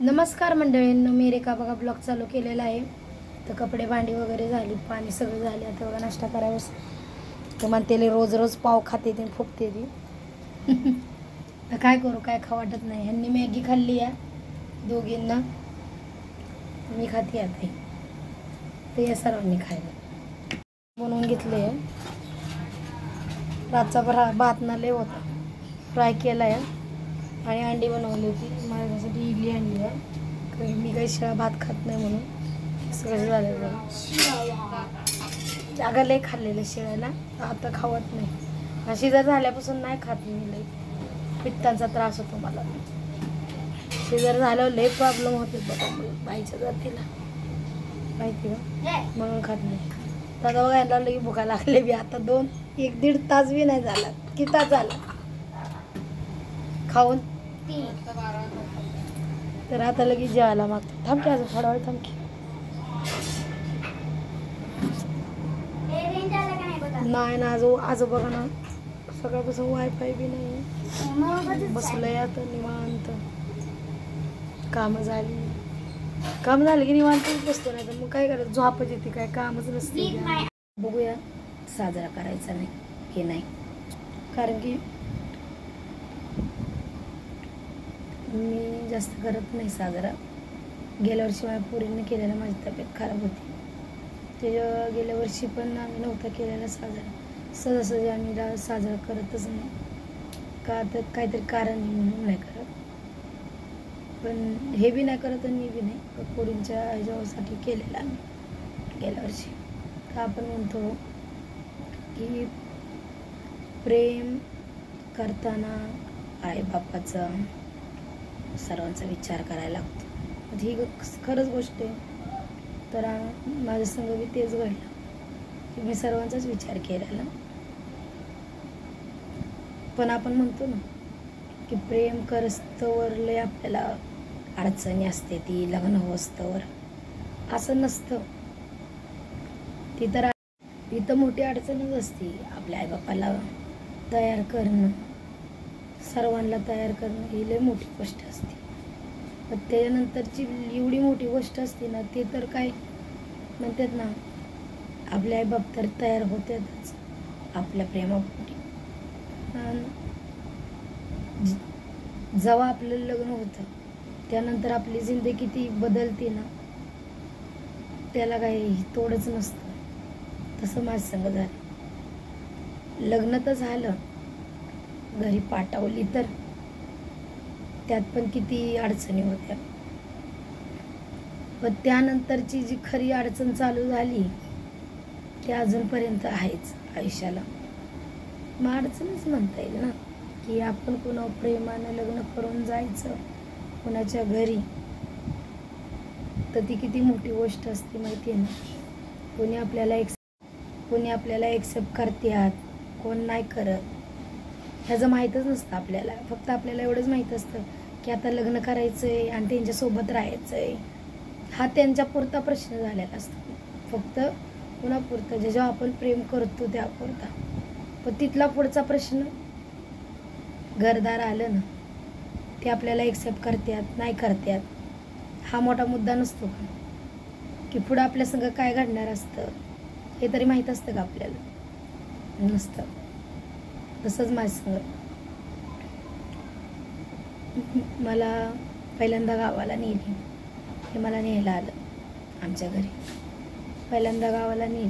नमस्कार मंडळींनो, मी रेखा बघा ब्लॉग चालू केलेला आहे. तर कपडे भांडी वगैरे झाली, पाणी सगळं झाले. आता बघा नाश्ता करावंस तर म्हणते रोज रोज पाव खाते ते फुकते ती. तर काय करू, काय खाऊ वाटत नाही. ह्यांनी मॅगी खाल्ली आहे दोघींना, मी खाते आता. ते या सर्वांनी खायला बनवून घेतले. रातचा भात ना लय होता, फ्राय केला आहे आणि अंडी बनवली होती. माझ्यासाठी इडली आणली आहे, कारण मी काही शिळा भात खात नाही म्हणून. सगळं झालं जागा लय खाल्लेलं शिळ्याला, आता खावत नाही. शिजर झाल्यापासून नाही खात मी. लय पित्तांचा त्रास होतो मला. शिजर झाल्यावर लय प्रॉब्लेम होते बघा बाईच्या जातीला, माहिती का, म्हणून खात नाही. दादा बघा यांना लई भुका लागले बी. आता 1-1.5 तास बी नाही झाला. किती तास झाला खाऊन? तर आता लगेच जेवायला मागतो. थांब की अजून थोडा वेळ थांब की. नाही ना, आज बघा ना, सकाळपासून वायफाय बी नाही. बसलंय आता निवांत. काम झाली की निवांतच बसतो. नाही तर मग काय करायचं, झोपच येते, काय कामच नसते. बघूया साजरा करायचा नाही की नाही, कारण की मी जास्त करत नाही साजरा. गेल्या वर्षी माझ्या पोरीने केलेला, माझी तब्येत खराब होती. त्याच्या गेल्या वर्षी पण आम्ही नव्हता केलेला साजरा. सहजासहजी आम्ही साजरा करतच नाही, का तर काहीतरी कारण नाही म्हणून नाही करत. पण हे बी नाही करत आणि मी बी नाही. पोरींच्या ह्याच्यासाठी केलेला आम्ही गेल्या वर्षी. तर आपण म्हणतो की प्रेम करताना आईबापाचा सर्वांचा विचार करायला लागतो. ही खरंच गोष्ट आहे. तर माझ्या संग बी तेच घडलं की मी सर्वांचाच विचार केलेला. पण आपण म्हणतो ना की प्रेम करस्तवर लय आपल्याला अडचणी असते, ती लग्न होस्तवर. असं नसतं. ती तर मोठी अडचणच असते. आपल्या आईबापाला तयार करणं, सर्वांना तयार करणं ही लय मोठी गोष्ट असते. पण त्याच्यानंतरची एवढी मोठी गोष्ट असते ना, ते तर काय म्हणतात ना, आपले आईबाप तर तयार होतातच आपल्या प्रेमापोटी. जेव्हा आपलं लग्न होतं त्यानंतर आपली जिंदगी किती बदलते ना, त्याला काही तोडच नसतं. तसं माझं संग झालं. लग्न तर झालं, घरी पाठवली तर त्यात पण किती अडचणी होत्या. पण त्यानंतरची जी खरी अडचण चालू झाली ती अजूनपर्यंत आहेच आयुष्याला. मग अडचणच म्हणता येईल ना, की आपण कोणा प्रेमानं लग्न करून जायचं कोणाच्या घरी, तर ती किती मोठी गोष्ट असते माहिती आहे ना. कोणी आपल्याला एक्सेप्ट करतात, कोण नाही करत, ह्याचं माहीतच नसतं आपल्याला. फक्त आपल्याला एवढंच माहीत असतं की आता लग्न करायचं आहे आणि त्यांच्यासोबत राहायचं आहे. हा त्यांच्यापुरता प्रश्न झालेला असतो, फक्त कुणापुरता, ज्याच्यावर आपण प्रेम करतो त्यापुरता. पण तिथला पुढचा प्रश्न घरदार आलं ना, ते आपल्याला एक्सेप्ट करतात नाही करतात, हा मोठा मुद्दा नसतो का. की पुढं आपल्या संग काय घडणार असतं हे तरी माहीत असतं का आपल्याला? नसतं. तसंच माझं संग. मला पहिल्यांदा गावाला नेली, हे मला न्यायला आलं आमच्या घरी. पहिल्यांदा गावाला नेली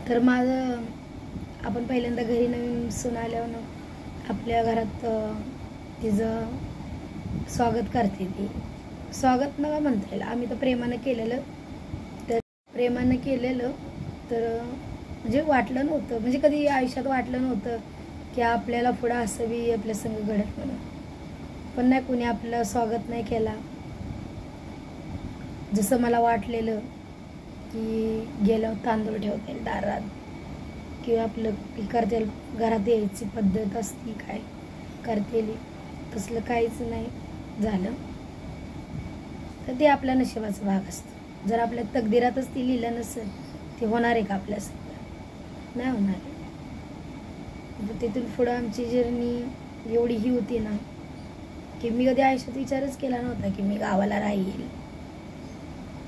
तर आपण पहिल्यांदा घरी नवीन सून आल्यावर आपल्या घरात तिचं स्वागत करते. ती स्वागत नका म्हणता येईल, आम्ही तर प्रेमानं केलेलं. तर म्हणजे वाटलं नव्हतं, म्हणजे कधी आयुष्यात वाटलं नव्हतं की आपल्याला पुढं असं बी आपल्या संग घडत म्हणून. पण नाही, कोणी आपलं स्वागत नाही केला. जसं मला वाटलेलं की गेल्यावर तांदूळ ठेवतील दारात, किंवा आपलं करतील घरात यायची पद्धत असती, काय करतेली, तसलं काहीच नाही झालं. तर ते आपल्या नशिबाचा भाग असतो. जर आपल्या तकदीरातच ती लिहिलं नसेल, ते होणार आहे का आपल्यासंग? नाही होणार आहे. तिथून पुढं आमची जर्नी एवढी ही होती ना की मी कधी आयुष्यात विचारच केला नव्हता की मी गावाला राहील,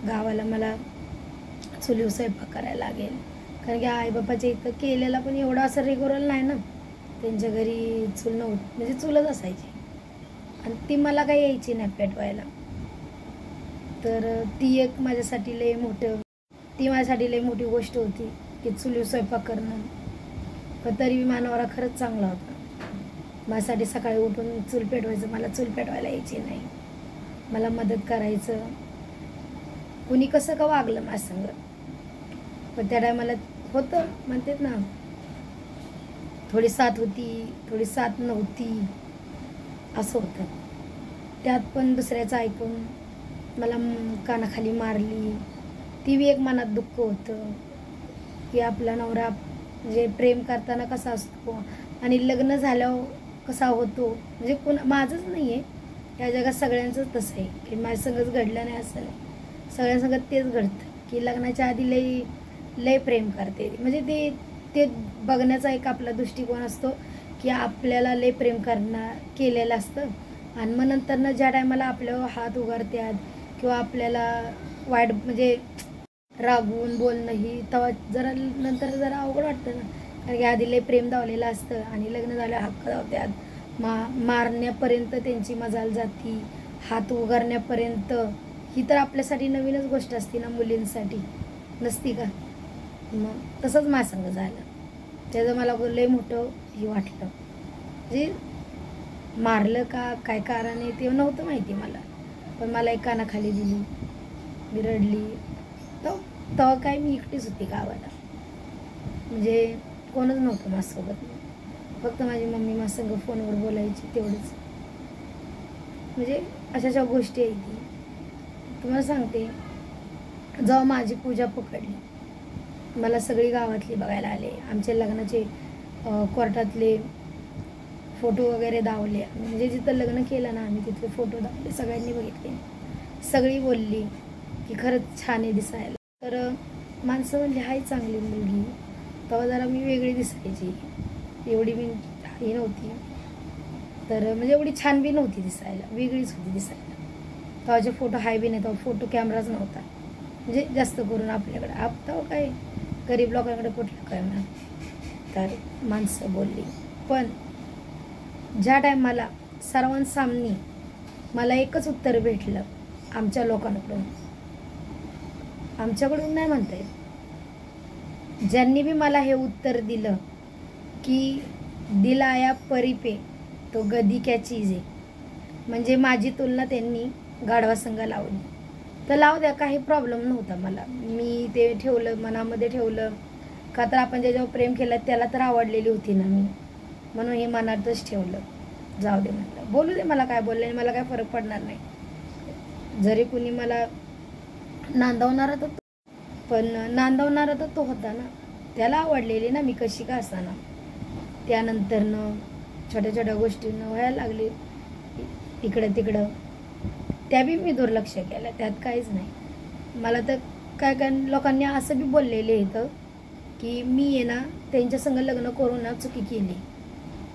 गावाला मला चुलीवर स्वयंपाक करायला लागेल. कारण की आईबापाच्या इथं केलेला पण एवढा असं रेग्युलर नाही ना. त्यांच्या घरी चूल नव्हती, म्हणजे चूलच असायची आणि ती मला काही यायची नाही पेटवायला. तर ती माझ्यासाठी लई मोठी गोष्ट होती की चुलीवर स्वयंपाक करणं. पण तरी मानवरा खरंच चांगला होता. माझ्यासाठी सकाळी उठून चूल पेटवायचं, मला चूल पेटवायला यायची नाही, मला मदत करायचं. कुणी कसं का वागलं माझ्या संग, पण त्या टायमाला होतं म्हणतात ना, थोडी साथ होती थोडी साथ नव्हती असं होतं. त्यात पण दुसऱ्याचं ऐकून मला कानाखाली मारली. ती बी एक मनात दुःख होतं की आपला नवरा म्हणजे प्रेम करताना कसा असतो आणि लग्न झाल्यावर कसा होतो. म्हणजे माझंच नाही आहे, या जगात सगळ्यांचंच तसं आहे की माझ्या संगच घडलं नाही असं नाही. सगळ्यांसंगत तेच घडतं की लग्नाच्या आधी लय प्रेम करते. म्हणजे ते बघण्याचा एक आपला दृष्टिकोन असतो की आपल्याला लय प्रेम केलेलं असतं आणि मग नंतरनं ज्या टायमाला आपल्यावर हात उगारतात किंवा आपल्याला वाईट म्हणजे रागवून बोलणं ही तेव्हा नंतर जरा अवघड वाटतं ना. कारण की आधी लय प्रेम दावलेलं असतं आणि लग्न झालं हक्क धावतात, मारण्यापर्यंत त्यांची मजाल जाती, हात उगारण्यापर्यंत. ही तर आपल्यासाठी नवीनच गोष्ट असते ना, मुलींसाठी नसती का. मग तसंच माझ्या झालं. त्याचं मला लय मोठं हे वाटलं. म्हणजे मारलं का काय कारण आहे ते नव्हतं माहिती मला, पण मला एक कानाखाली दिली, मी रडली. तेव्हा काय मी एकटीच होती गावाला, म्हणजे कोणच नव्हतं माझ्यासोबत. फक्त माझी मम्मी माझ्यासंग फोनवर बोलायची तेवढंच. म्हणजे अशा गोष्टी आहेत. ती तुम्हाला सांगते, जेव्हा माझी पूजा पकडली, मला सगळी गावातली बघायला आले. आमच्या लग्नाचे कोर्टातले फोटो वगैरे दावले. म्हणजे जिथं लग्न केलं ना आम्ही तिथले फोटो दावले, सगळ्यांनी बघितले. सगळी बोलली की खरंच छान आहे दिसायला. तर माणसं म्हणली हाय चांगली मुलगी. तेव्हा जरा मी वेगळी दिसायची, एवढी मी ही नव्हती. तर म्हणजे एवढी छान बी नव्हती दिसायला, वेगळीच होती दिसायला. तेव्हाचे फोटो हाय बी नाही, तेव्हा फोटो कॅमेराच नव्हता म्हणजे जास्त करून आपल्याकडे. तेव्हा काय गरीब लोकांकडे कुठला कॅमेरा. तर माणसं बोलली. पण ज्या टायमाला सर्वांसामनी मला एकच उत्तर भेटलं आमच्या लोकांकडून, आमच्याकडून नाही म्हणता येत, ज्यांनी बी मला हे उत्तर दिलं की दिल आया परी पे तो गदी क्या चीज आहे. म्हणजे माझी तुलना त्यांनी गाढवासंग लावली. तर लावू द्या, काही प्रॉब्लेम नव्हता मला. मी ते ठेवलं, मनामध्ये ठेवलं. का तर आपण ज्याच्यावर प्रेम केलं त्याला तर आवडलेली होती ना मी, म्हणून हे मनातच ठेवलं. जाऊ दे म्हटलं, बोलू दे, मला काय बोलले मला काय फरक पडणार नाही. जरी कुणी मला नांदवणारा तर तो होता ना, त्याला आवडलेली ना मी कशी का असाना. त्यानंतरनं छोट्या छोट्या गोष्टींना व्हायला लागले इकडं तिकडं, त्या बी मी दुर्लक्ष केलं, त्यात काहीच नाही. मला तर काय लोकांनी असं बी बोललेलं होतं की मी आहे ना त्यांच्या संग लग्न करून ना चुकी केली,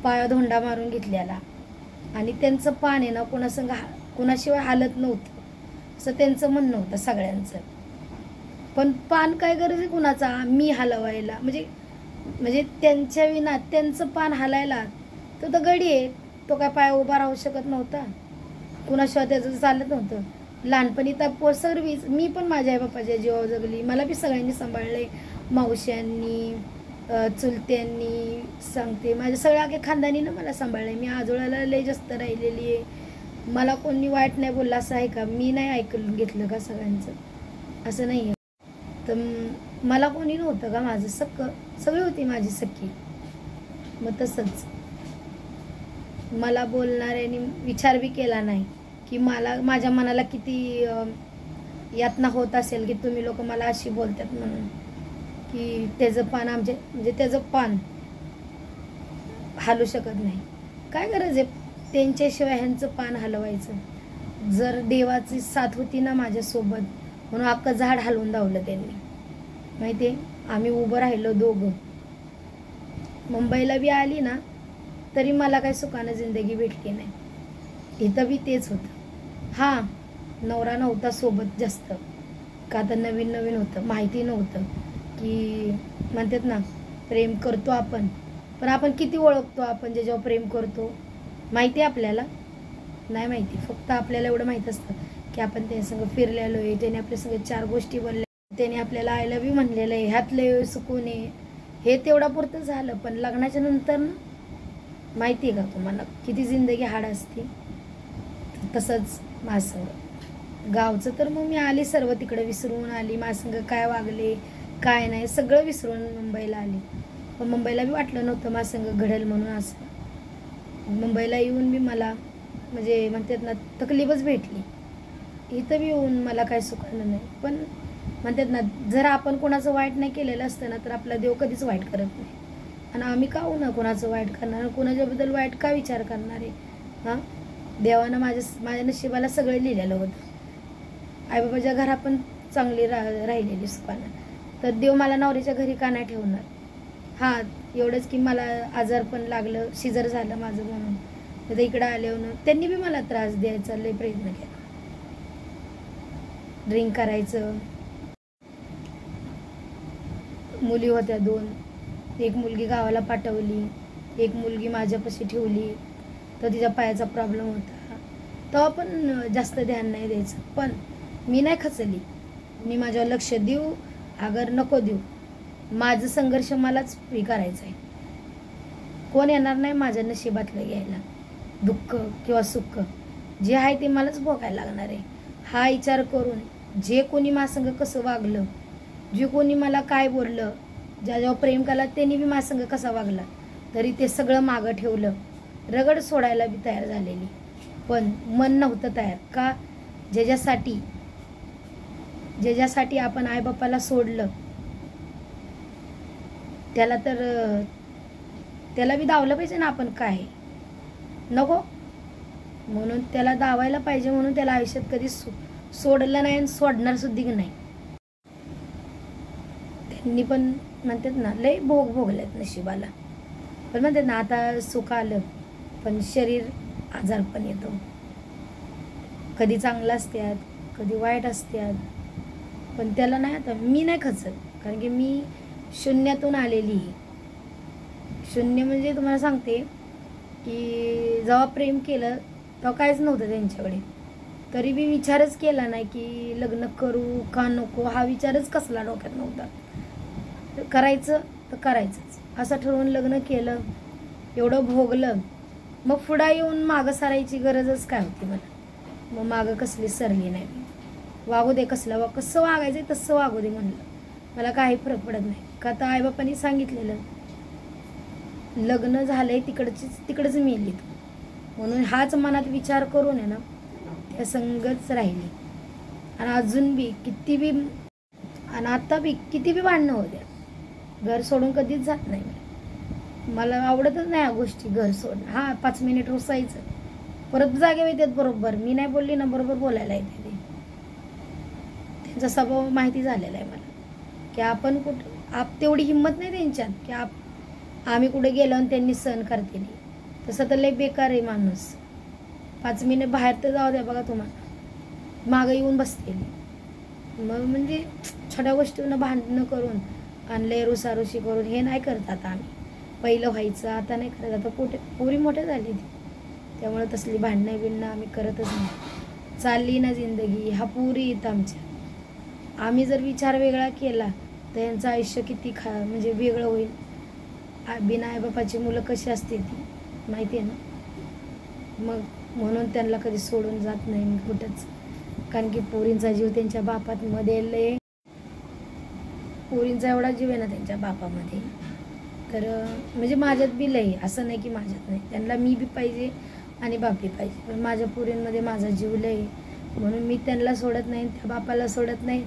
पाया धोंडा मारून घेतलेला आणि त्यांचं पान आहे ना कुणाशिवाय हालत नव्हतं असं त्यांचं म्हणणं होतं सगळ्यांचं. पण पान काय गरज आहे कुणाचा मी हलवायला, म्हणजे त्यांच्या विना त्यांचं पान हलायला. तो तर गडी आहे, तो काय पाय उभा राहू शकत नव्हता, कुणाशिवाय त्याचं चालत नव्हतं. लहानपणी तर सर्वीच मी पण माझ्या आई बापाच्या जीवावर जगली, मला बी सगळ्यांनी सांभाळले. मावश्यांनी, चुलत्यांनी, सांगते माझ्या सगळ्या अख्या खानदानीनं मला सांभाळलं. मी आजोळाला लय जास्त राहिलेली आहे. मला कोणी वाईट नाही बोललं असं आहे का? मी नाही ऐकून घेतलं का सगळ्यांचं? असं नाही आहे. तर मला कोणी नव्हतं का माझं सगळी होती माझी सख्खी. मग तसंच मला बोलणाऱ्यांनी विचार बी केला नाही की माझ्या मनाला किती यातना होत असेल की तुम्ही लोक मला अशी बोलतात म्हणून, की त्याचं पान म्हणजे त्याचं पान हलू शकत नाही. काय गरज आहे त्यांच्याशिवाय ह्यांचं पान हलवायचं? जर देवाची साथ होती ना माझ्यासोबत म्हणून अख्खं झाड हलवून धावलं त्यांनी. माहिती आहे, आम्ही उभं राहिलो दोघं. मुंबईला बी आली ना तरी मला काही सुखानं जिंदगी भेटली नाही. इथं बी तेच होतं. हां, नवरा नव्हता सोबत जास्त, का तर नवीन नवीन होतं, माहिती नव्हतं की म्हणतात ना प्रेम करतो आपण, पण आपण किती ओळखतो आपण ज्याच्यावर प्रेम करतो माहिती आहे आपल्याला? नाही माहिती. फक्त आपल्याला एवढं माहीत असतं की आपण त्याच्यासंग फिरलेलो आहे, त्याने आपल्यासंग 4 गोष्टी बोलल्या, त्याने आपल्याला आय लव्ह यू म्हणलेलं आहे, ह्यातले सुकून आहे, हे तेवढं पुरतं झालं. पण लग्नाच्या नंतर ना माहिती आहे का तुम्हाला किती जिंदगी हाड असते? तसंच माझं गावचं तर मग मी आली सर्व तिकडे विसरून आली, माझ्यासंग काय वागले काय नाही सगळं विसरून मुंबईला आली. पण मुंबईला बी वाटलं नव्हतं माझ्यासंग घडेल म्हणून. असं मुंबईला येऊन बी मला म्हणजे म्हणतात ना तकलीफच भेटली. इथं बी येऊन मला काय सुखानं नाही. पण म्हणतात ना जर आपण कोणाचं वाईट नाही केलेलं असतं ना तर आपला देव कधीच वाईट करत नाही. आणि आम्ही का हो ना कोणाचं वाईट करणार, कोणाच्याबद्दल वाईट का विचार करणार आहे? हां, देवानं माझ्या नशिबाला सगळं लिहिलेलं होतं. आईबाबाच्या घरा पण चांगली राहिलेली सुखानं, तर देव मला नवऱ्याच्या घरी का नाही ठेवणार? हां, एवढंच की मला आजार पण लागलं, सिजर झालं माझं म्हणून, तर इकडं आल्यावर त्यांनी बी मला त्रास द्यायचा लय प्रयत्न केला. ड्रिंक करायचं. मुली होत्या 2, एक मुलगी गावाला पाठवली, एक मुलगी माझ्यापाशी ठेवली, तर तिच्या पायाचा प्रॉब्लेम होता, तेव्हा पण जास्त ध्यान नाही द्यायचं. पण मी नाही खचली, मी माझ्यावर लक्ष देऊ अगर नको देऊ, माझं संघर्ष मलाच फ्री करायचं आहे. कोण येणार नाही माझ्या नशिबातलं घ्यायला. दुःख किंवा सुख जे आहे ते मलाच भोगायला लागणार आहे. हा विचार करून जे कोणी माझ्यासंग कसं वागलं, जे कोणी मला काय बोललं, ज्याच्यावर प्रेम केला त्यांनी बी माझ्यासंग कसा वागला, तरी ते सगळं मागं ठेवलं. रगड सोडायला बी तयार झालेली, पण मन नव्हतं तयार. का? ज्याच्यासाठी आपण आईबापाला सोडलं त्याला तर त्याला बी दावलं पाहिजे ना आपण. काय नको म्हणून त्याला दावायला पाहिजे, म्हणून त्याला आयुष्यात कधी सोडलं नाही आणि सोडणार सुद्धा नाही. त्यांनी पण म्हणतात ना लय भोगलेत नशिबाला. पण म्हणतात ना आता सुख आलं पण शरीर आजार पण येतो. कधी चांगलं असतात, कधी वाईट असतात, पण त्याला नाही. आता मी नाही खचत, कारण की मी शून्यातून आलेली. शून्य म्हणजे तुम्हाला सांगते की जेव्हा प्रेम केलं तेव्हा काहीच नव्हतं त्यांच्याकडे, तरी बी विचारच केला नाही की लग्न करू का नको. हा विचारच कसला डोक्यात नव्हता. करायचं तर करायचंच असं ठरवून लग्न केलं, एवढं भोगलं. मग पुढं येऊन मागं सारायची गरजच काय होती मला? मग मागं कसली सरली नाही. वागू दे कसं वागायचं तसं वागू दे म्हणलं, मला काही फरक पडत नाही. का तर आईबापांनी सांगितलेलं लग्न झालंय तिकडंच मेली तू, म्हणून हाच मनात विचार करून आहे ना त्या संगच राहिली. आणि अजून बी किती बी आणि आता बी किती बी भांडणं होऊ द्या, घर सोडून कधीच जात नाही मी. मला आवडतच नाही ह्या गोष्टी, घर सोडणं. हां, 5 मिनिट रुसायचं, परत जागे येतात बरोबर. मी नाही बोलली ना बरोबर बोलायला येते. ते त्यांचा स्वभाव माहिती झालेला आहे मला, की आपण कुठं तेवढी हिंमत नाही त्यांच्यात की आम्ही कुठे गेलो आणि त्यांनी सहन करतील. तसं तर लय बेकार आहे माणूस. 5 मिनिट बाहेर तर जाऊ द्या बघा, तुम्हाला मागं येऊन बसतील. मग म्हणजे छोट्या गोष्टींना भांडणं करून आणि लय रुसारुशी करून हे नाही करत आता आम्ही. पहिलं व्हायचं, आता नाही करत. आता पोरी मोठ्या झाली ती, त्यामुळे तसली भांडणं बिणणं आम्ही करतच नाही. चालली ना जिंदगी. हा पुरी येतं आमच्या. आम्ही जर विचार वेगळा केला तर यांचं आयुष्य किती म्हणजे वेगळं होईल. बिना आईबापाची मुलं कशी असते ती माहिती आहे ना. मग म्हणून त्यांना कधी सोडून जात नाही मी कुठंच, कारण की पोरींचा जीव त्यांच्या बापामध्ये लय, पोरींचा एवढा जीव आहे ना त्यांच्या बापामध्ये. तर म्हणजे माझ्यात बी लय, असं नाही की माझ्यात नाही. त्यांना मी बी पाहिजे आणि बाप बी पाहिजे, पण माझ्या पोरींमध्ये माझा जीव लय, म्हणून मी त्यांना सोडत नाही, त्या बापाला सोडत नाही.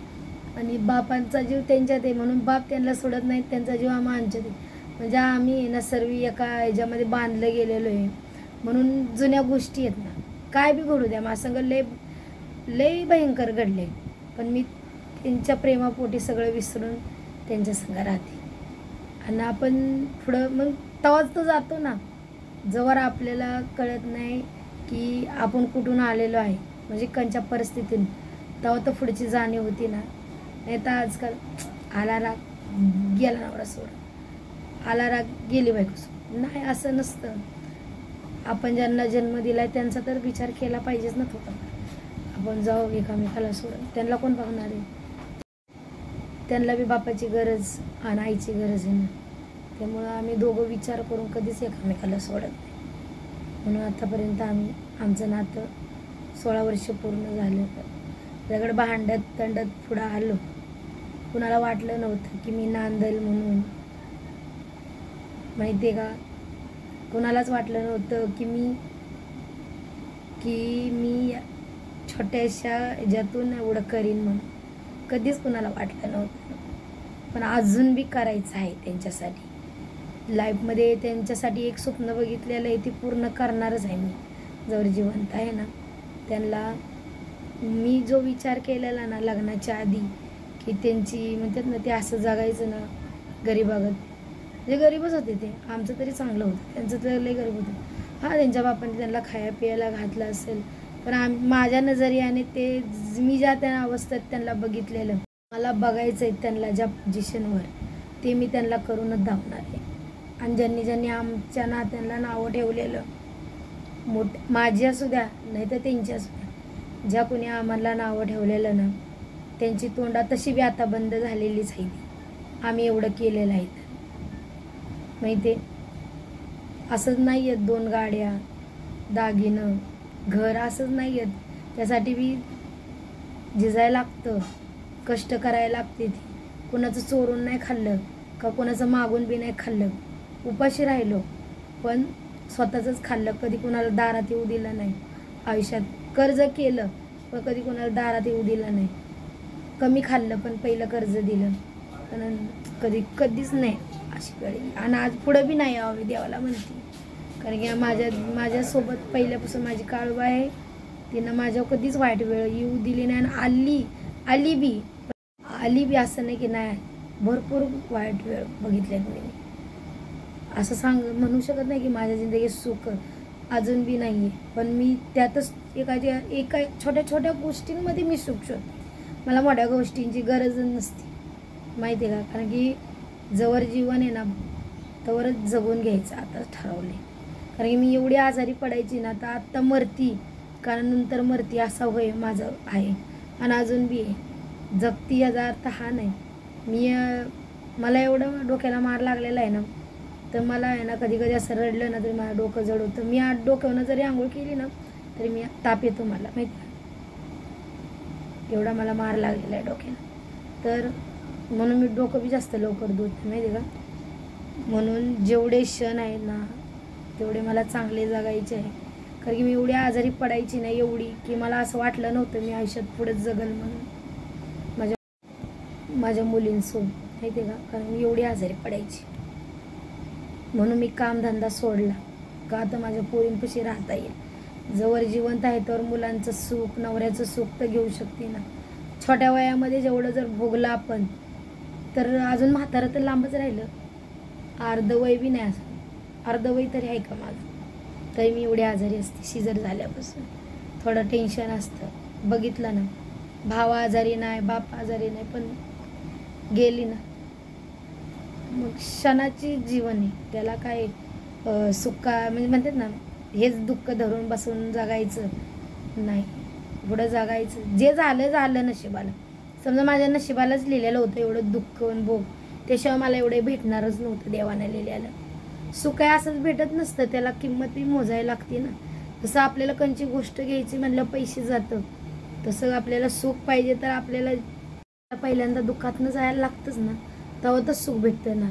आणि बापांचा जीव त्यांच्यात आहे म्हणून बाप त्यांना सोडत नाही, त्यांचा जीव आमच्यात आहे. म्हणजे आम्ही ना सर्व एका ह्याच्यामध्ये बांधलं गेलेलो आहे. म्हणून जुन्या गोष्टी आहेत ना, काय बी घडू द्या, माझ्यासंग लय भयंकर घडले, पण मी त्यांच्या प्रेमापोटी सगळं विसरून त्यांच्या संग राहते. आणि आपण पुढं मग तवाच तर जातो ना, जवळ आपल्याला कळत नाही की आपण कुठून आलेलो आहे, म्हणजे कोणत्या परिस्थितीतून, तेव्हा तर पुढची जाणीव होती ना. नाही तर आजकाल आला राग गेला नवरा सोडून, आला राग गेली बायको सोडून. नाही, असं नसतं. आपण ज्यांना जन्म दिलाय त्यांचा तर विचार केला पाहिजेच ना थोडाफार. आपण जाऊ एकामेकाला सोडून, त्यांना कोण बघणार आहे? त्यांना बी बापाची गरज आणि आईची गरज आहे ना. त्यामुळं आम्ही दोघं विचार करून कधीच एकामेकाला सोडत नाही. म्हणून आतापर्यंत आम्ही आमचं नातं 16 वर्ष पूर्ण झालं. त्याकडे भांडत तंडत पुढं आलो. कुणाला वाटलं नव्हतं की मी नांदेल म्हणून, माहिती आहे का? कुणालाच वाटलं नव्हतं की मी छोट्याशा ह्याच्यातून एवढं करीन म्हणून. कधीच कुणाला वाटलं नव्हतं. पण अजून बी करायचं आहे त्यांच्यासाठी. लाईफमध्ये त्यांच्यासाठी एक स्वप्न बघितलेलं आहे, ते पूर्ण करणारच आहे मी जर जिवंत आहे ना. त्यांना मी जो विचार केलेला ना लग्नाच्या आधी, की त्यांची म्हणतात ना ते असं जगायचं ना गरीबागत, जे गरीबच होते ते, आमचं तरी चांगलं होतं, त्यांचं तर लय गरीब होतं. हां, त्यांच्या बापाने त्यांना खाया पियाला घातलं असेल, पण माझ्या नजरियाने ते मी ज्या त्या अवस्थेत त्यांना बघितलेलं, मला बघायचं आहे त्यांना ज्या पोझिशनवर, ते मी त्यांना करूनच धावणार आहे. आणि ज्यांनी आमच्या नात्यांना नावं ठेवलेलं, माझी असू द्या नाही तर त्यांची असू द्या, ज्या कोणी आम्हाला नावं ठेवलेलं ना, त्यांची तोंडा तशी बी आता बंद झालेलीच आहे. आम्ही एवढं केलेलं आहे. माहिती आहे, असंच नाही आहेत 2 गाड्या, दागिनं, घर, असंच नाही आहेत. त्यासाठी बी झिजायला लागतं, कष्ट करायला लागते. ती कोणाचं चोरून नाही खाल्लं का कोणाचं मागून बी नाही खाल्लं. उपाशी राहिलो पण स्वतःचंच खाल्लं. कधी कोणाला दारात येऊ दिलं नाही आयुष्यात. कर्ज केलं पण कधी कोणाला दारात येऊ दिलं नाही. कमी खाल्लं पण पहिलं कर्ज दिलं, पण कधीच नाही अशी वेळ. आणि आज पुढं बी नाही यावं देवाला म्हणते. कारण की माझ्यासोबत पहिल्यापासून माझी काळूबा आहे, तिनं माझ्यावर कधीच वाईट वेळ येऊ दिली नाही. आणि आली बी असं नाही की नाही, भरपूर वाईट वेळ बघितल्यात मी. असं म्हणू शकत नाही की माझ्या जिंदगीत सुख अजून बी नाही आहे, पण मी त्यातच एका छोट्या छोट्या गोष्टींमध्ये मी सुख शोधते. मला मोठ्या गोष्टींची गरज नसते, माहिती आहे का? कारण की जवळ जीवन आहे ना तवरच जगून घ्यायचं आता ठरवले. कारण की मी एवढी आजारी पडायची ना, तर आत्ता मरती कारण नंतर मरती असा होय माझं आहे. आणि अजून बी जगती याचा अर्थ हा नाही. मला एवढं डोक्याला मार लागलेला आहे ना, तर मला आहे ना कधी कधी असं रडलं ना तरी माझं डोकं जड होतं. मी डोक्यावरनं जरी आंघोळ केली ना तरी मी ताप येतो मला, माहिती आहे. एवढा मला मार लागलेला आहे डोक्याला. तर म्हणून मी डोकं बी जास्त लवकर धुत नाही, माहिती आहे का? म्हणून जेवढे क्षण आहेत ना तेवढे मला चांगले जगायचे आहे. कारण की मी एवढी आजारी पडायची नाही, एवढी की मला असं वाटलं नव्हतं मी आयुष्यात पुढेच जगल म्हणून माझ्या मुलींसोबत, माहिती आहे का? कारण मी एवढी आजारी पडायची. म्हणून मी कामधंदा सोडला का आता माझ्या पोरींपाशी राहता येईल. जवळ जिवंत आहे तर मुलांचं सुख, नवऱ्याचं सुख तर घेऊ शकते ना. छोट्या वयामध्ये जेवढं जर भोगलं आपण तर अजून म्हातारं तर लांबच राहिलं. अर्धवय बी नाही, असं अर्धवय तरी आहे का माझं, तरी मी एवढी आजारी असते. सिजर झाल्यापासून थोडं टेन्शन असतं. बघितलं ना, भाव आजारी नाही, बाप आजारी नाही, पण गेली ना. मग क्षणाची जीवन आहे, त्याला काय सुक्का म्हणजे म्हणतात ना, हेच दुःख धरून बसून जगायचं नाही, पुढं जगायचं. जे झालं नशिबाला. समजा माझ्या नशिबालाच लिहिलेलं होतं एवढं दुःख आणि भोग, त्याशिवाय मला एवढे भेटणारच नव्हतं देवाने लिहिलेलं. सुख काय असंच भेटत नसतं, त्याला किंमत बी मोजायला लागते ना. जसं आपल्याला कोणची गोष्ट घ्यायची म्हणलं पैसे जातं, तसं आपल्याला सुख पाहिजे तर आपल्याला पहिल्यांदा दुःखातनं जायला लागतंच ना, तेव्हा तर सुख भेटतं ना.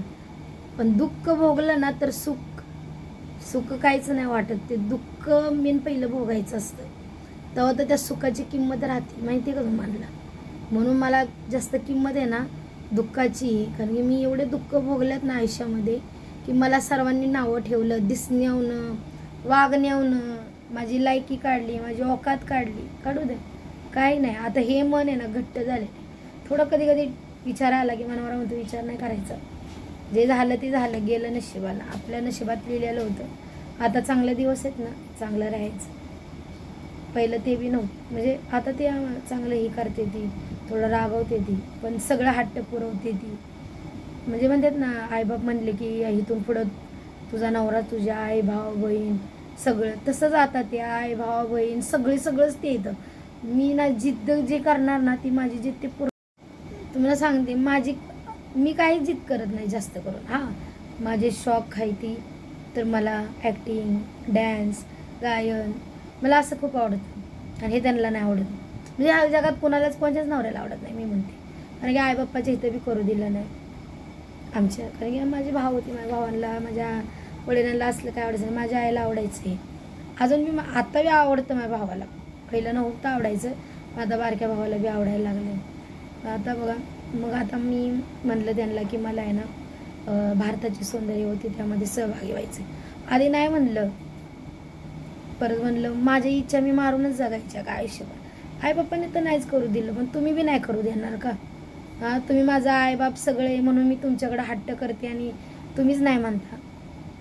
पण दुःख भोगलं ना तर सुख काहीच नाही वाटत. ते दुःख मेन पहिलं भोगायचं असतं, तेव्हा तर त्या सुखाची किंमत राहते, माहिती आहे का तुम्हाला? म्हणून मला जास्त किंमत आहे ना दुःखाची. कारण की मी एवढे दुःख भोगल्यात ना आयुष्यामध्ये की मला सर्वांनी नावं ठेवलं, दिसण्यावनं, वागण्यावनं, माझी लायकी काढली, माझी औकात काढू दे, काही नाही. आता हे मन आहे ना घट्ट झाले. थोडं कधी कधी विचार आला की मनावर म्हणतो विचार नाही करायचा. जे झालं ते झालं, गेलं नशिबाला. आपल्या नशिबात लिहिलेलं होतं. आता चांगले दिवस आहेत ना, चांगलं राहायचं. पहिलं ते बी नव्हतं, म्हणजे आता ते चांगलं हे करते ती, थोडं रागवते ती, पण सगळं हट्ट पुरवते ती. म्हणजे म्हणतात ना, आईबाप म्हणले की इथून पुढं तुझा नवरा, तुझ्या आई भाऊ बहीण सगळं तसंच. आता ते आई भाऊ बहीण सगळंच ते येतं. मी ना जिद्द जे करणार ना, ती माझी जिद्द तुम्हाला सांगते. मी काही जिद करत नाही जास्त करून. हां, माझे शौक आहे ती, तर मला ॲक्टिंग, डॅन्स, गायन मला असं खूप आवडतं, आणि हे त्यांना नाही आवडत. म्हणजे ह्या जगात कोणालाच कोणाच्याच नवऱ्याला आवडत नाही मी म्हणते. कारण की आईबाप्पाच्या इथं बी करू दिलं नाही आमच्या. कारण की माझे भाऊ होते, माझ्या भावांना, माझ्या वडिलांना असलं काय आवडायचं नाही. माझ्या आईला आवडायचं आहे, अजून बी आता बी आवडतं माझ्या भावाला. पहिलं नव्हतं आवडायचं, आता बारक्या भावाला बी आवडायला लागलं. आता बघा, मग आता मी म्हणलं त्यांना की मला आहे ना भारताची सौंदर्य होती त्यामध्ये सहभागी व्हायचं. आधी नाही म्हणलं, परत म्हणलं माझी इच्छा मी मारूनच जगायच्या का आयुष्यभर. आईबापाने तर नाहीच करू दिलं, पण तुम्ही बी नाही करू देणार का? हां, तुम्ही माझा आईबाप सगळे म्हणून मी तुमच्याकडे हट्ट करते आणि तुम्हीच नाही म्हणता.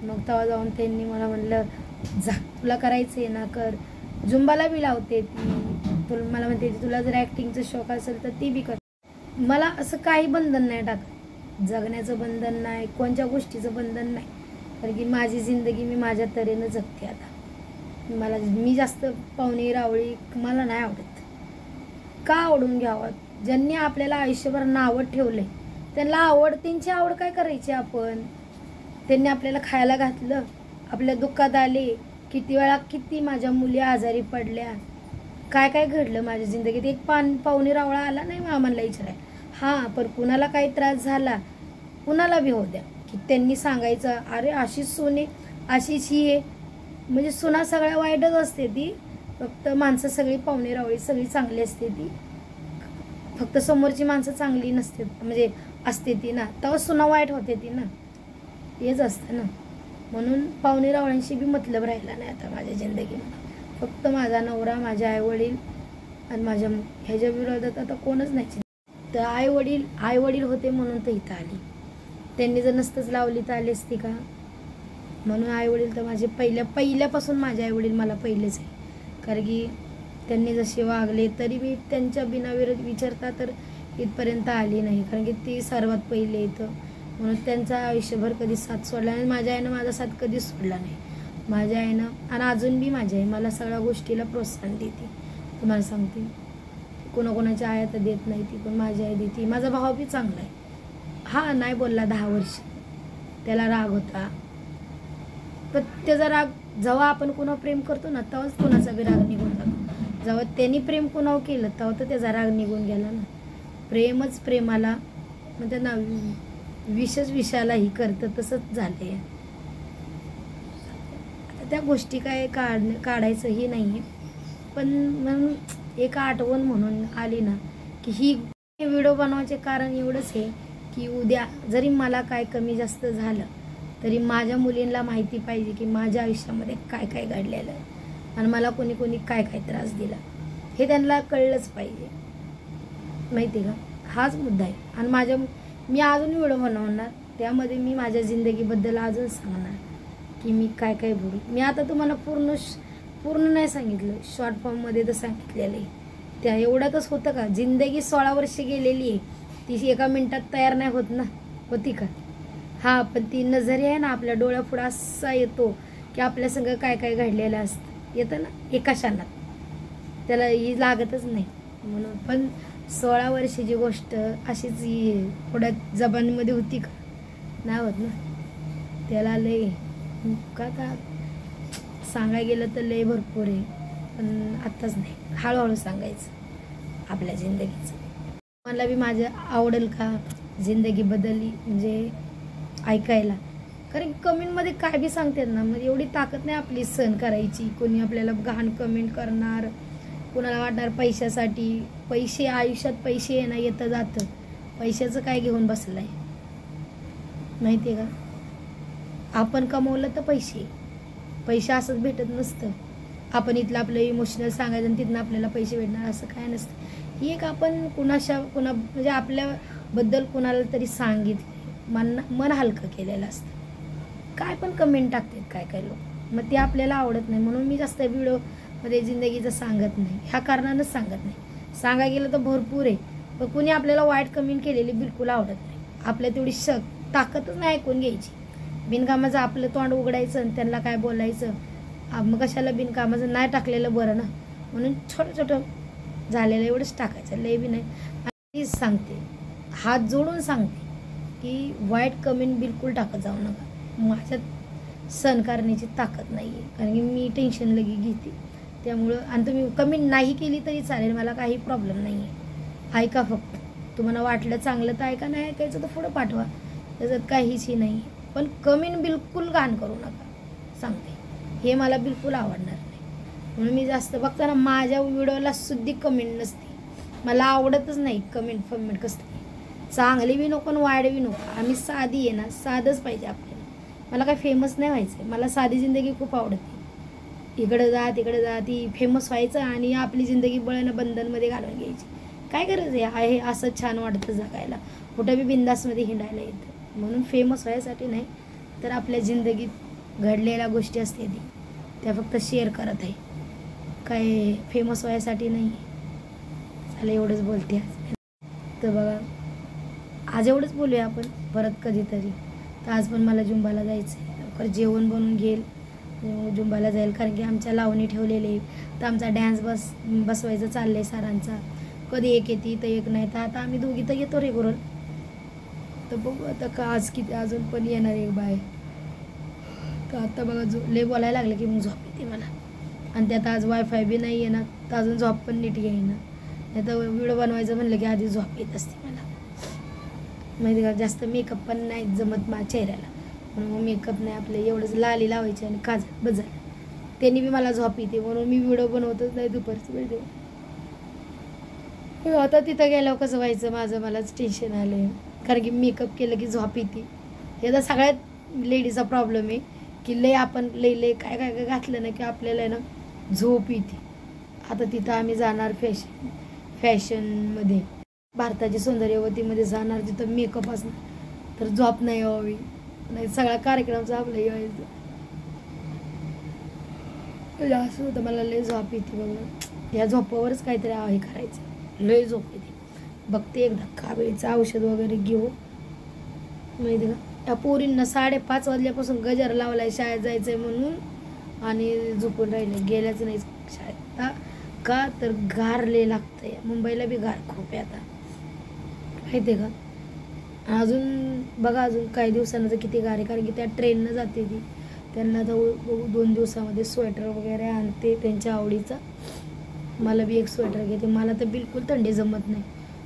मग तेव्हा जाऊन त्यांनी मला म्हणलं, जा तुला करायचं आहे ना कर. झुंबाला बी लावते ती, मला म्हणते तुला जर ॲक्टिंगचं शौक असेल तर ती बी कर. मला असं काही बंधन नाही टाकत, जगण्याचं बंधन नाही, कोणत्या गोष्टीचं बंधन नाही. कारण की माझी जिंदगी मी माझ्या तऱ्हेनं जगते. आता मी जास्त पाहुणे रावळी मला नाही आवडत. का आवडून घ्यावं? ज्यांनी आपल्याला आयुष्यभर नावं ठेवले त्यांना त्यांची आवड काय करायची आपण? त्यांनी आपल्याला खायला घातलं, आपल्या दुःखात आले, किती वेळा किती माझ्या मुली आजारी पडल्या, काय काय घडलं माझ्या जिंदगीत. एक पाहुणे रावळा आला नाही आम्हाला विचाराय. हां, पण कुणाला काही त्रास झाला, कुणाला बी होऊ द्या, की त्यांनी सांगायचं अरे अशीच सोने अशीच ही आहे. म्हणजे सुना सगळ्या वाईटच असते ती, फक्त माणसं सगळी पाहुणे रावळी सगळी चांगली असते ती, फक्त समोरची माणसं चांगली नसते, म्हणजे असते ती ना, तेव्हा सुना वाईट होते ती ना, हेच असतं ना. म्हणून पाहुणे रावळ्यांशी बी मतलब राहिला नाही आता माझ्या जिंदगीमध्ये. फक्त माझा नवरा, माझे आईवडील आणि माझ्या ह्याच्या विरोधात आता कोणच नाही. तर आईवडील होते म्हणून तर इथं आली. त्यांनी जर नसतंच लावली तर आली असती का? म्हणून आईवडील तर माझे पहिल्यापासून माझे आईवडील मला पहिलेच आहे. कारण की त्यांनी जसे वागले तरी मी त्यांच्या बिनाविरोध विचारता तर इथपर्यंत आली नाही. कारण की ती सर्वात पहिले येतं, म्हणून त्यांचा आयुष्यभर कधी साथ सोडला नाही. माझ्या आईनं माझा साथ कधीच सोडला नाही. माझ्या आईनं आणि अजून बी माझी आई मला सगळ्या गोष्टीला प्रोत्साहन देते. तुम्हाला सांगते, कोणाकोणाच्या आया तर देत नाही ती, पण माझी आई देते. माझा भाव बी चांगला आहे. हा नाही बोलला 10 वर्ष, त्याला राग होता, पण त्याचा राग जेव्हा आपण कोणावर प्रेम करतो ना तेव्हाच कोणाचा बी राग निघून जातो. जेव्हा त्यांनी प्रेम कोणावर केलं तेव्हा तर त्याचा राग निघून गेला ना. प्रेमच प्रेमाला म्हणजे ना विषालाही करतं, तसंच झालं आहे. त्या गोष्टी काय काढायचंही नाही आहे, पण म्हणून एक आठवण म्हणून आली ना की ही व्हिडिओ बनवायचे कारण एवढंच आहे की उद्या जरी मला काय कमी जास्त झालं तरी माझ्या मुलींना माहिती पाहिजे की माझ्या आयुष्यामध्ये काय काय घडलेलं आहे आणि मला कोणी कोणी काय काय त्रास दिला हे त्यांना कळलंच पाहिजे. माहिती आहे का? हाच मुद्दा आहे. आणि मी अजून व्हिडिओ बनवणार, त्यामध्ये मी माझ्या जिंदगीबद्दल अजून सांगणार की मी काय काय बोलू. मी आता तुम्हाला पूर्ण नाही सांगितलं, शॉर्ट फॉर्ममध्ये तर सांगितलेलं आहे. त्या एवढ्यातच होतं का? जिंदगी 16 वर्ष गेलेली आहे, ती एका मिनिटात तयार नाही होत ना, होती का? हां, पण ती नजर आहे ना आपल्या डोळ्यापुढं असा येतो की आपल्या संग काय काय घडलेलं असतं, येतं ना एका क्षणात, त्याला ही लागतच नाही. म्हणून पण 16 वर्षाची गोष्ट अशीच थोड्या जबानीमध्ये होती का? नाही होत ना. त्याला लय का आता सांगायला गेलं तर लय भरपूर आहे, पण आत्ताच नाही, हळूहळू सांगायचं आपल्या जिंदगीचं. मला बी माझं आवडेल का जिंदगी बदलली म्हणजे ऐकायला? कारण कमेंटमध्ये काय बी सांगतात ना, मग एवढी ताकद नाही आपली सहन करायची. कोणी आपल्याला घाण कमेंट करणार, कोणाला वाटणार पैसे आयुष्यात पैसे येणं येतं जातं, पैशाचं काय घेऊन बसलं आहे माहिती आहे का? आपण कमवलं तर पैसे असंच भेटत नसतं. आपण इथलं आपलं इमोशनल सांगायचं आणि तिथनं आपल्याला पैसे भेटणार असं काय नसतं. ही एक आपण कुणा म्हणजे आपल्याबद्दल कुणाला तरी सांगितलं, मन हलकं केलेलं असतं. काय पण कमेंट टाकतात काय काय लोक, मग ते आपल्याला आवडत नाही. म्हणून मी जास्त व्हिडिओ मग ते जिंदगीचं सांगत नाही, ह्या कारणानंच सांगत नाही. सांगायला गेलं तर भरपूर आहे, पण कुणी आपल्याला वाईट कमेंट केलेली बिलकुल आवडत नाही. आपल्या तेवढी ताकदच नाही ऐकून घ्यायची. बिनकामाचं आपलं तोंड उघडायचं आणि त्यांना काय बोलायचं. मग कशाला बिनकामाचं नाही टाकलेलं बरं ना. म्हणून छोटं छोटं झालेलं एवढंच टाकायचं, लय बी नाही. आणि सांगते, हात जोडून सांगते की वाईट कमेंट बिलकुल टाकत जाऊ नका. माझ्यात सहन करण्याची ताकद नाही आहे, कारण की मी टेन्शन लगी घेते. त्यामुळं आणि तुम्ही कमेंट नाही केली तरी चालेल, मला काही प्रॉब्लेम नाही आहे. ऐका फक्त, तुम्हाला वाटलं चांगलं तर ऐका, नाही ऐकायचं तर पुढं पाठवा, त्याच्यात काहीच नाही. पण कमेंट बिलकुल घाण करू नका सांगते, हे मला बिलकुल आवडणार नाही. म्हणून मी जास्त बघताना माझ्या व्हिडिओला सुद्धा कमेंट नसते. मला आवडतच नाही कमेंट कसली, चांगली बी नको आणि वाईट बी नको. आम्ही साधी आहे ना, साधंच पाहिजे आपल्याला. मला काय फेमस नाही व्हायचं, मला साधी जिंदगी खूप आवडते. इकडं जा तिकडे जा, ती फेमस व्हायचं आणि आपली जिंदगी बळणं बंधनमध्ये घालून घ्यायची. काय गरज आहे असं छान वाटतं जगायला, कुठं बी बिंदासमध्ये हिंडायला येतं. म्हणून फेमस व्हायसाठी नाही, तर आपल्या जिंदगीत घडलेल्या गोष्टी असते त्या फक्त शेअर करत आहे, काय फेमस व्हायसाठी नाही. चालेल, एवढंच बोलते आज. तर बघा, आज एवढंच बोलूया आपण, परत कधीतरी. तर आज पण मला जुंबाला जायचं आहे, लवकर जेवण बनवून घेईल, जुंबाला जाईल. कारण की आमच्या लावणी ठेवलेले, तर आमचा डॅन्स बसवायचं चाललं आहे सरांचा. कधी एक येते तर एक नाही, तर आता आम्ही दोघी तर येतो रेग्युलर. तर बघू आता का आज किती, अजून पण येणार एक बाय. तर आता बघा लय बोलायला लागलं की मग झोप येते मला. आणि त्यात आज वायफाय बी नाही आहे ना, तर अजून झोप पण नीट येईना. नाही तर व्हिडिओ बनवायचं म्हणलं की आधी झोप येत असते मला. माहिती का, जास्त मेकअप पण नाही जमत माझ्या चेहऱ्याला, म्हणून मग मेकअप नाही, आपलं एवढंच लाली लावायची आणि काजळ बजाल, त्यांनी बी मला झोप येते. म्हणून मी व्हिडिओ बनवतच नाही दुपारचं व्हिडिओ. आता तिथं गेल्यावर कसं व्हायचं माझं, मलाच टेन्शन आलं आहे. कारण की मेकअप केलं की झोप येते. याचा सगळ्यात लेडीचा प्रॉब्लेम आहे की लय आपण लय काय काय काय घातलं ना की आपल्याला ना झोप येते. आता तिथं आम्ही जाणार फॅशनमध्ये, भारताची सौंदर्यवतीमध्ये जाणार, तिथं मेकअप असणार, तर झोप नाही यावी, नाही सगळा कार्यक्रमचा आपलं यायचं. असं होतं, मला लय झोप येते बघा. या झोपावरच काहीतरी हे करायचं, लय झोप येते. बघते एकदा कावेळीचं औषध वगैरे घेऊ. माहिती का, या पोरींना 5:30 वाजल्यापासून गजर लावलाय शाळेत जायचंय म्हणून, आणि झोपून राहिले, गेल्याच नाही शाळेत. का तर गार लय लागतंय, मुंबईला बी गार खूप आहे आता, माहिती आहे का. अजून बघा, अजून काही दिवसांचं किती गार आहे, कारण की त्या ट्रेननं जाते ती. त्यांना तर 2 दिवसामध्ये स्वेटर वगैरे आणते त्यांच्या आवडीचा. मला बी एक स्वेटर घेते. मला तर बिलकुल थंडी जमत नाही.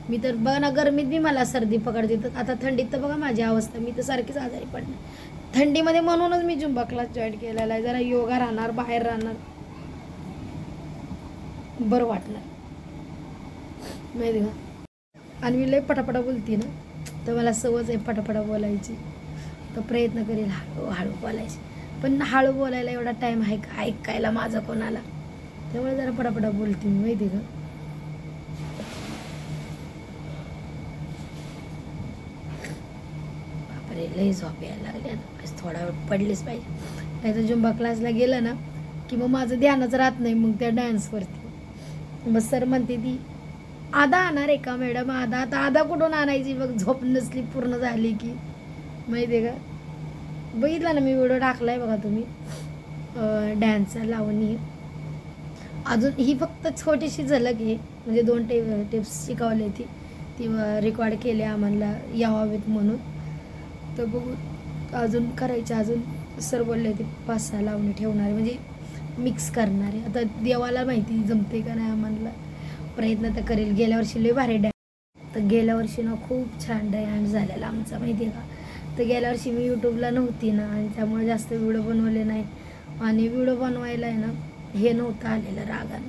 मी तर बघा ना, गरमीत बी मला सर्दी पकडते, तर आता थंडीत तर बघा माझी अवस्था, मी तर सारखीच आजारी पडणार थंडीमध्ये. म्हणूनच मी जुंबा क्लास जॉईन केलेला आहे, जरा योगा राहणार, बाहेर राहणार, बरं वाटणार, माहिती का. आणि मी लय पटापटा बोलते ना, तर मला सवय आहे पटापटा बोलायची, तर प्रयत्न करेल हळू बोलायची. पण हळू बोलायला एवढा टाईम आहे का ऐकायला माझं कोणाला, त्यामुळे जरा पटापटा बोलते मी, माहिती का. बापरे, लय झोप यायला लागली आता, थोडा वेळ पडलीच पाहिजे. नाही तर जुंबा क्लासला गेलं ना की मग माझं ध्यानच राहत नाही मग त्या डान्सवरती. मग सर म्हणते ती आधा आणणार आहे का मॅडम, आधा. आता आधा कुठून आणायची बघ, झोप नसली पूर्ण झाली की, माहिती आहे का. बघितला ना मी व्हिडिओ टाकलाय बघा तुम्ही, डॅन्सचा लावणी. अजून ही फक्त छोटीशी झलक आहे, म्हणजे 2 टिप्स शिकवली ती रेकॉर्ड केले आम्हाला यावावेत म्हणून. तर बघू अजून करायचे, अजून सर बोलले ते 5-6 लावणी ठेवणारे, म्हणजे मिक्स करणारे. आता देवाला माहिती जमते का नाही, आम्हाला प्रयत्न तर करेल. गेल्या वर्षी लय भारी तर गेल्या वर्षी ना खूप छान डान्स झालेला आमचा, माहिती आहे का. तर गेल्या वर्षी मी यूट्यूबला नव्हती ना, आणि त्यामुळे जास्त व्हिडिओ बनवले नाही. आणि व्हिडिओ बनवायला आहे ना हे नव्हतं आलेलं रागानं,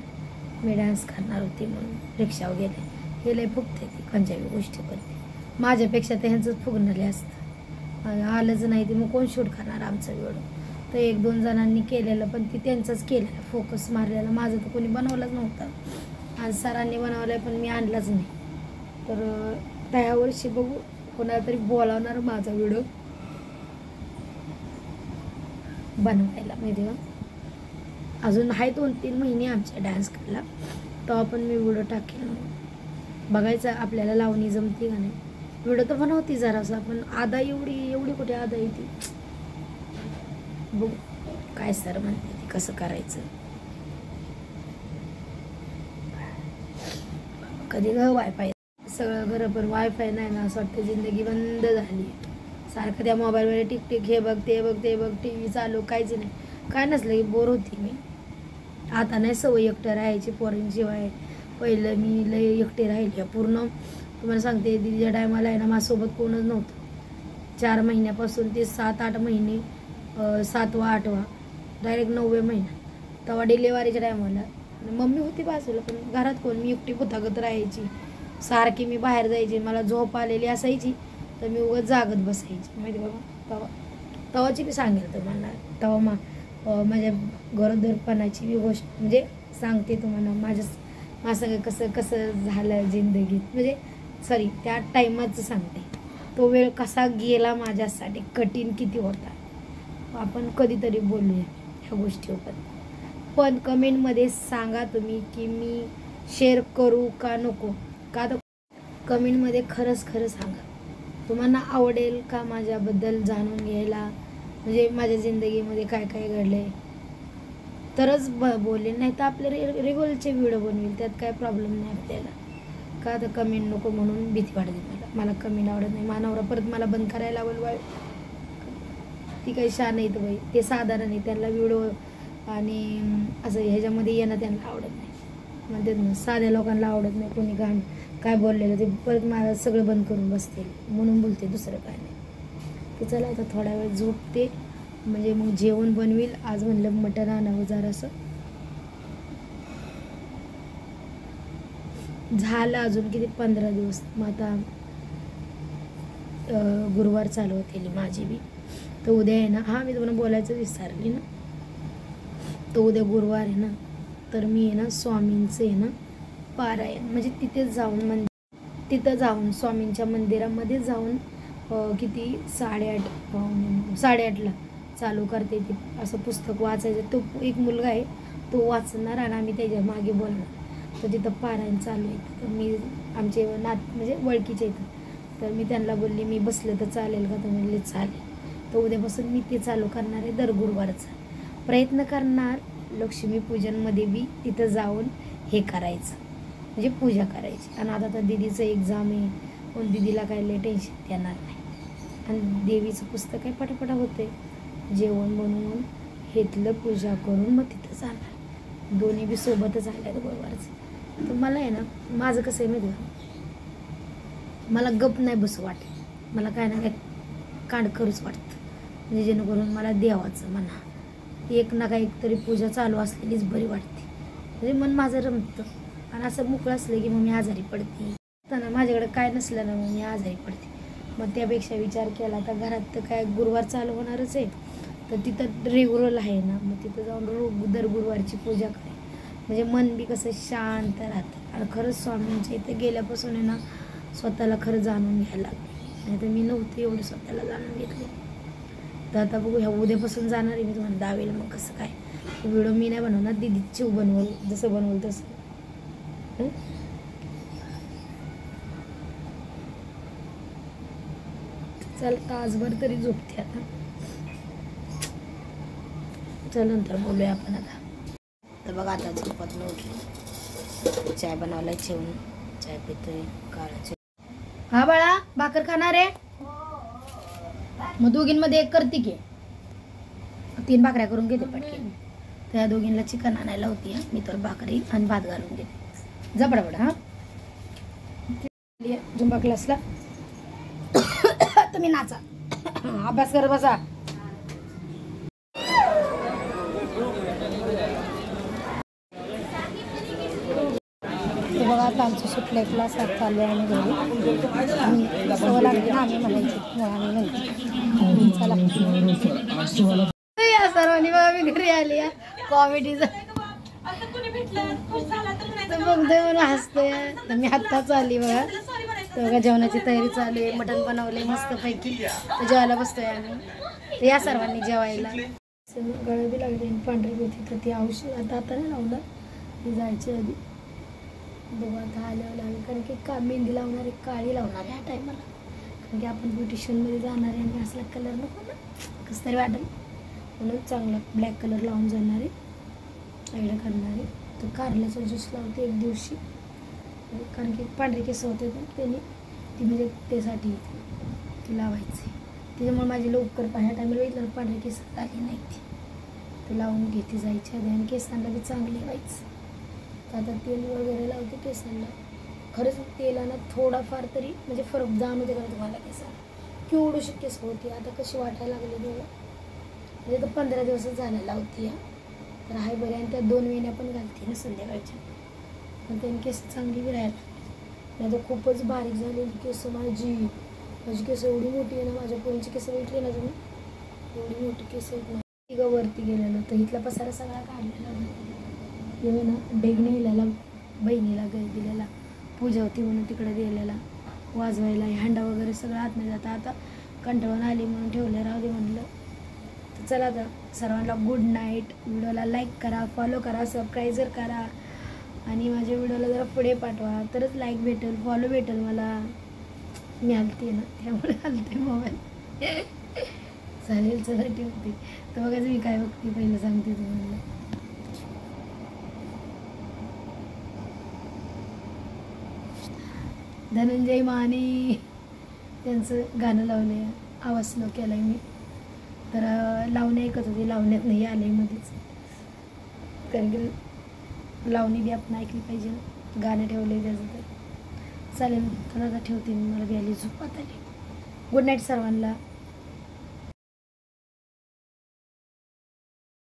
मी डान्स करणार होती म्हणून रिक्षावर गेले. हे लय फुगते ती कोणत्याही गोष्टी करते, माझ्यापेक्षा तर ह्यांचंच फुगणारे असतं. आलंच नाही ते मग कोण शूट करणार आमचा व्हिडिओ. तर 1-2 जणांनी केलेलं, पण ती त्यांचंच केलेलं, फोकस मारलेला, माझं तर कोणी बनवलंच नव्हतं. आणि सरांनी बनवलं पण मी आणलाच नाही. तर त्या वर्षी बघू कोणाला तरी बोलावणार माझा व्हिडिओ बनवायला, माहिती का. अजून आहे 2-3 महिने आमच्या डान्स करायला, तेव्हा पण मी व्हिडिओ टाकेल. बघायचं आपल्याला लावणी जमती का नाही. व्हिडिओ तर बनवती जरासा, पण आधा एवढी कुठे आधा येते. बघू काय सर म्हणते ती कसं करायचं. कधी ग वायफाय सगळं घरं पण वायफाय नाही ना, असं वाटतं जिंदगी बंद झाली. सारखं त्या मोबाईलवर टिकटिक हे बघ ते बघ ते बघ, टी व्ही चालू काहीच नाही. काय नसलं की बोर होती मी. आता नाही सवय एकटं राहायची पोरींशिवाय. पहिलं मी लय एकटे राहिले पूर्ण. तुम्हाला सांगते दीदीच्या टायमाला आहे ना माझ्यासोबत कोणच नव्हतं. 4 महिन्यापासून ते 7-8 महिने, 7वा 8वा डायरेक्ट 9व्या महिन्यात तेव्हा डिलेवरीच्या टायमाला मम्मी होती बाजूला, पण घरात कोण, मी एकटी भुतागत राहायची. सारखी मी बाहेर जायची, मला झोप आलेली असायची तर मी उगाच जागत बसायची माहिती बाबा. तवाची मी सांगेल तुम्हाला. तेव्हा माझ्या गरोदरपणाची मी गोष्ट म्हणजे सांगते तुम्हाला. माझं कसं झालं जिंदगीत, म्हणजे सॉरी त्या टायमाचं सांगते. तो वेळ कसा गेला माझ्यासाठी, कठीण किती होता. आपण कधीतरी बोलूया ह्या गोष्टीवर. पण कमेंटमध्ये सांगा तुम्ही की मी शेअर करू का नको. का तर कमेंटमध्ये खरंच सांगा. तुम्हाला आवडेल का माझ्याबद्दल जाणून घ्यायला, म्हणजे माझ्या जिंदगीमध्ये काय काय घडलं आहे तरच बोलेल. नाही तर आपले रेग्युलरचे व्हिडिओ बनवेल, त्यात काय प्रॉब्लेम नाही आपल्याला. का तर कमेंट नको म्हणून भीती वाटते मला कमेंट आवडत नाही. मानवरा परत मला बंद करायला लावेल. ती काही शान नाही तर बाई, ते साधारण आहे. त्यांना व्हिडिओ आणि असं ह्याच्यामध्ये येणं त्यांना आवडत नाही. म्हणतात ना साध्या लोकांना आवडत नाही कोणी काय बोललेलं, ते परत मला सगळं बंद करून बसते म्हणून बोलते, दुसरं काय नाही. ते चला आता थोडा वेळ झोपते, म्हणजे मग जेवण बनवेल. आज म्हणलं मटण आणावं जरासं. झालं अजून किती 15 दिवस. मग आता गुरुवार चालू होते माझी बी. तर उद्या आहे ना, हां मी तुम्हाला बोलायचं विसरली ना, तर उद्या गुरुवार आहे ना, तर मी आहे ना स्वामींचं आहे ना पारायण, म्हणजे तिथं जाऊन स्वामींच्या मंदिरामध्ये जाऊन किती 8:30ला चालू करते. ते असं पुस्तक वाचायचं. तो एक मुलगा आहे तो वाचणार आणि आम्ही त्याच्या मागे बोलणार. तर तिथं पारायण चालू आहे. तर मी आमचे म्हणजे ओळखीचे येतं, तर मी त्यांना बोलली मी बसलं तर चालेल का. तर म्हणले चालेल. तर उद्यापासून मी ते चालू करणार आहे. दर गुरुवारचा प्रयत्न करणार. लक्ष्मीपूजनमध्ये बी तिथं जाऊन हे करायचं, म्हणजे पूजा करायची. आणि आता तर दीदीचं एक्झाम आहे, पण दीदीला काही लय टेन्शन येणार नाही. आणि देवीचं पुस्तक आहे पटापटा होते. जेवण बनवून घेतलं, पूजा करून मग तिथं जाणार. दोन्ही बी सोबतच आल्या गुरुवारचं. तर मला आहे ना, माझं कसं आहे माहिती का, मला गप नाही बसू वाटत. मला काय ना काय कांड करूच वाटतं, म्हणजे जेणेकरून मला देवाचं म्हणा एक ना काही तरी पूजा चालू असलेलीच बरी वाटते. म्हणजे मन माझं रमतं. आणि असं मोकळं असलं की मग मी आजारी पडते. तर माझ्याकडे काय नसलं ना मग मी आजारी पडते. मग त्यापेक्षा विचार केला तर घरात तर काय गुरुवार चालू होणारच आहे, तर तिथं रेग्युलर आहे ना, मग तिथं जाऊन दर गुरुवारची पूजा करे, म्हणजे मन बी कसं शांत राहतं. आणि खरंच स्वामींच्या इथे गेल्यापासून आहे ना स्वतःला खरं जाणून घ्यायला लागले. नाही तर मी नव्हते एवढं स्वतःला जाणून घेतले. तर आता बघू, ह्या उद्यापासून जाणार आहे मी. तुम्हाला दावेल मग कसं काय. व्हिडिओ मी नाही बनवणार, दीदीची बनवल, जसं बनवल तसं. चल तासभर तरी झोपते आता. चल नंतर बोलूया आपण आता. तर बघा आता झोपत उठली, चाय बनवलाय, जेवण चाय पितोय, काळा चाय. हा बाळा भाकर खाणार आहे, मग दोघींमध्ये एक करते की 3 भाकऱ्या करून घेते पटके. त्या दोघींना चिकन आणायला होती, मी तर भाकरी आणि भात घालून घेते. जा बडाबडा. हा झुंबा क्लासला तुम्ही नाचा, अभ्यास कर बसा. बघा आता आमचं सुटलं क्लास चालू आहे. आम्ही घरी आम्ही सवय लागली ना, आम्ही म्हणायची आम्ही म्हणतो चला. सर्वांनी बघा मी घरी आली कॉमेडीचा बघतोय म्हणून हसतोय. तर मी आत्ताच आली बघा. तर बघा जेवणाची तयारी चालू आहे, मटण बनवले मस्तपैकी. तर जेवायला बसतोय आम्ही. तर या सर्वांनी जेवायला. गळा बी लागली आणि पांढरी होती, तर ती औषध आता नाही लावणार, ती जायच्या आधी बघू आता आल्यावर लागेल. कारण की मेहंदी लावणारी काळी लावणार आहे ह्या टायमाला, कारण की आपण ब्युटिशियनमध्ये जाणार आहे आणि असला कलर नको ना, कसं तरी वाटेल, म्हणून चांगला ब्लॅक कलर लावून जाणार आहे. आयडिया करणार आहे तर कारल्याचा ज्यूस लावते एक दिवशी, कारण की पांढरे केस होते तर त्यांनी ती म्हणजे त्यासाठी ती लावायची. त्याच्यामुळे माझी लवकर ह्या टायमाला बघितलं पांढरे केस आली नाही, ती लावून घेते जायच्या आधी आणि केसांना बी चांगली व्हायचं. तर आता तेल वगैरे लावते केसांना. खरंच तेलानं थोडाफार तरी म्हणजे फरक जाणवते का तुम्हाला केसांना, केवढीशी केस होती आता कशी वाटायला लागली तेवढं, म्हणजे तर 15 दिवसच झालं लावते तर आहे बरे. आणि त्या 2 वेण्या पण घालते ना संध्याकाळच्या, पण त्यांनी केस चांगली बी राहायला. नाही तर खूपच बारीक झालेली केस माझी केस एवढी मोठी आहे ना, माझ्या पोरींची केस भेटली ना तुम्ही, एवढी मोठी केस आहेत ना. तिघं वरती गेलेलो तर इथला पसारा सगळा काढलेला तेव्हा ना डेग नेलेला बहिणीला दिलेला, पूजा होती म्हणून तिकडे दिलेला वाजवायला, हंडा वगैरे सगळं आत नाही जाता. आता कंटाळून आली म्हणून ठेवलं, राहू दे म्हणलं. तर चला आता सर्वांना गुड नाईट. व्हिडिओला लाईक करा, फॉलो करा, सबस्क्राईब करा आणि माझ्या व्हिडिओला जरा पुढे पाठवा, तरच लाईक भेटेल, फॉलो भेटेल मला. मी हलते ना त्यामुळे हलते मोबाईल. चालेल चला ठेवते. तर बघायचं मी काय बघते पहिलं सांगते तुम्हाला. धनंजय माने त्यांचं गाणं लावलं आहे, आवाज स्लो केला आहे मी. तर लावणी ऐकत होती, लावण्यात नाही आले मध्येच, कारण की लावणी बी आपण ऐकली पाहिजे ना, गाणं ठेवलं आहे त्याचं. तर चालेल तर आता ठेवते मी, मला बी आली झोप आली. गुड नाईट सर्वांना.